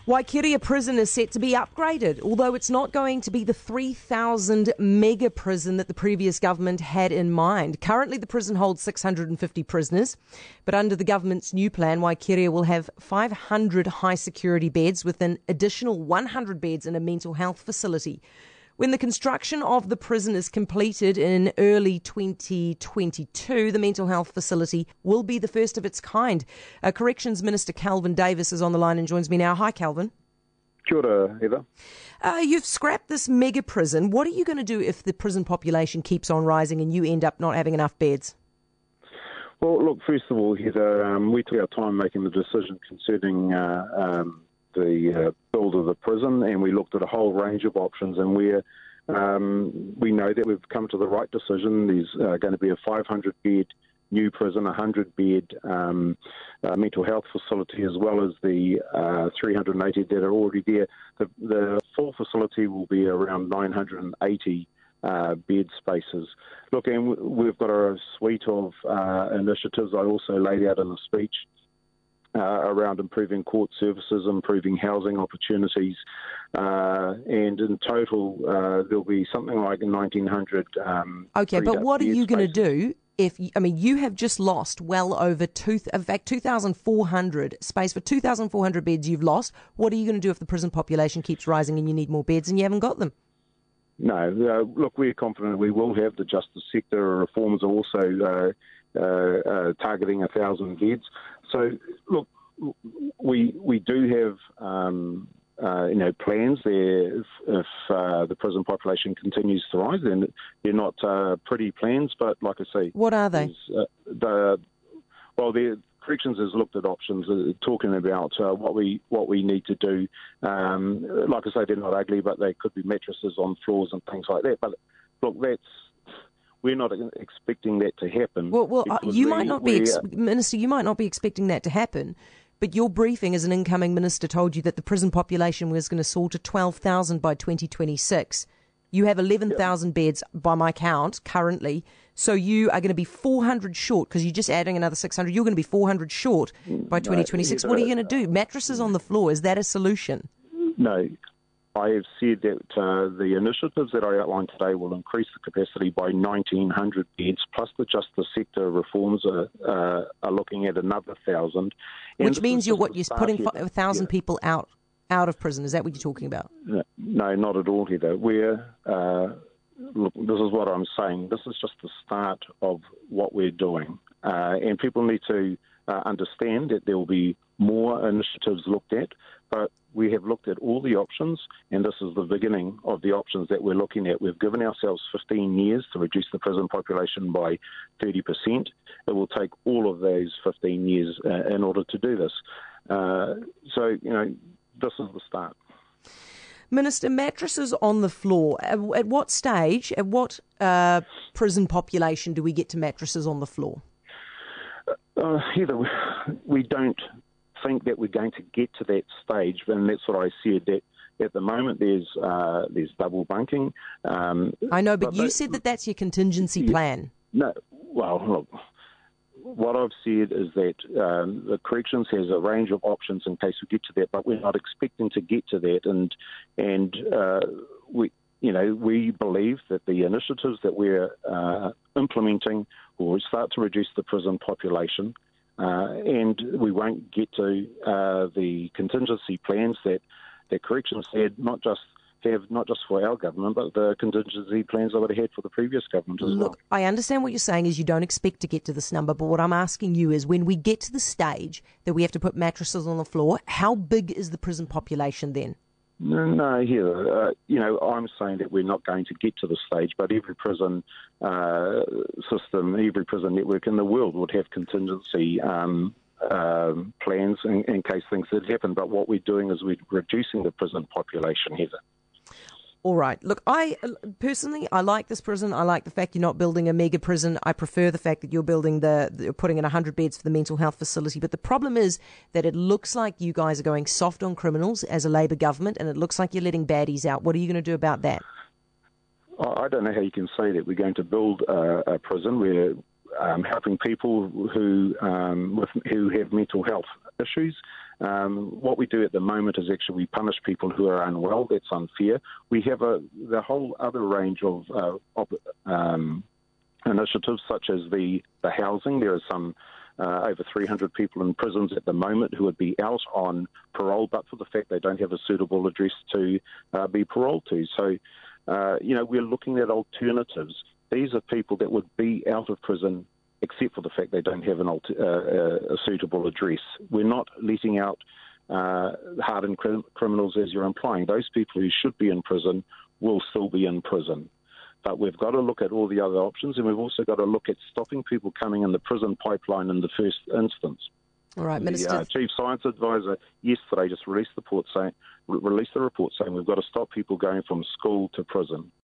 Waikiria Prison is set to be upgraded, although it's not going to be the 3,000 mega prison that the previous government had in mind. Currently, the prison holds 650 prisoners, but under the government's new plan, Waikiria will have 500 high-security beds with an additional 100 beds in a mental health facility. When the construction of the prison is completed in early 2022, the mental health facility will be the first of its kind. Corrections Minister Kelvin Davis is on the line and joins me now. Hi, Kelvin. Kia ora, Heather. You've scrapped this mega prison. What are you going to do if the prison population keeps on rising and you end up not having enough beds? Well, look, first of all, Heather, we took our time making the decision concerning the build of the prison, and we looked at a whole range of options, and we know that we've come to the right decision. There's going to be a 500-bed new prison, a 100-bed mental health facility, as well as the 380 that are already there. The full facility will be around 980 bed spaces. Look, and we've got a suite of initiatives I also laid out in the speech around improving court services, improving housing opportunities, and in total there'll be something like 1,900. Okay, but what are you going to do if you have just lost well over 2,400 space for 2,400 beds you've lost? What are you going to do if the prison population keeps rising and you need more beds and you haven't got them? No, look, we're confident we will have. The justice sector reforms are also targeting 1,000 beds. So, look, we do have plans there. If the prison population continues to rise, then they're not pretty plans. But like I say, what are they? The Corrections has looked at options, talking about what we need to do. Like I say, they're not ugly, but they could be mattresses on floors and things like that. But look, we're not expecting that to happen. Well, you might not be, Minister. You might not be expecting that to happen, but your briefing as an incoming minister told you that the prison population was going to soar to 12,000 by 2026. You have 11,000 beds by my count currently, so you are going to be 400 short because you're just adding another 600. You're going to be 400 short by 2026. What are you going to do? Mattresses on the floor, is that a solution? No. I have said that the initiatives that I outlined today will increase the capacity by 1,900 beds, plus the justice sector reforms are looking at another 1,000. Which means you're putting 1,000 people out of prison. Is that what you're talking about? No, not at all, Heather. Look, this is what I'm saying. This is just the start of what we're doing. And people need to understand that there will be more initiatives looked at, but we have looked at all the options, and this is the beginning of the options that we're looking at. We've given ourselves 15 years to reduce the prison population by 30%. It will take all of those 15 years in order to do this. This is the start. Minister, mattresses on the floor. At what stage, at what prison population do we get to mattresses on the floor? Heather, we don't think that we're going to get to that stage, and that's what I said, that at the moment there's double bunking. I know, but you said that that's your contingency plan. No, well, look, what I've said is that the Corrections has a range of options in case we get to that, but we're not expecting to get to that, and we believe that the initiatives that we're implementing will start to reduce the prison population, and we won't get to the contingency plans that Corrections had, not just for our government, but the contingency plans that they had for the previous government as well. Look, I understand what you're saying is you don't expect to get to this number, but what I'm asking you is when we get to the stage that we have to put mattresses on the floor, how big is the prison population then? No, Heather, I'm saying that we're not going to get to the stage, but every prison system, every prison network in the world would have contingency plans in case things did happen. But what we're doing is we're reducing the prison population, Heather. All right. Look, I like this prison. I like the fact you're not building a mega prison. I prefer the fact that you're putting in 100 beds for the mental health facility. But the problem is that it looks like you guys are going soft on criminals as a Labour government, and it looks like you're letting baddies out. What are you going to do about that? I don't know how you can say that we're going to build a prison. We're helping people who have mental health issues. What we do at the moment is actually we punish people who are unwell. That's unfair. We have the whole other range of initiatives, such as the housing. There are some over 300 people in prisons at the moment who would be out on parole, but for the fact they don't have a suitable address to be paroled to. So, we're looking at alternatives. These are people that would be out of prison except for the fact they don't have a suitable address. We're not letting out hardened criminals, as you're implying. Those people who should be in prison will still be in prison. But we've got to look at all the other options, and we've also got to look at stopping people coming in the prison pipeline in the first instance. All right, Minister. The Chief Science Advisor yesterday just released the report saying we've got to stop people going from school to prison.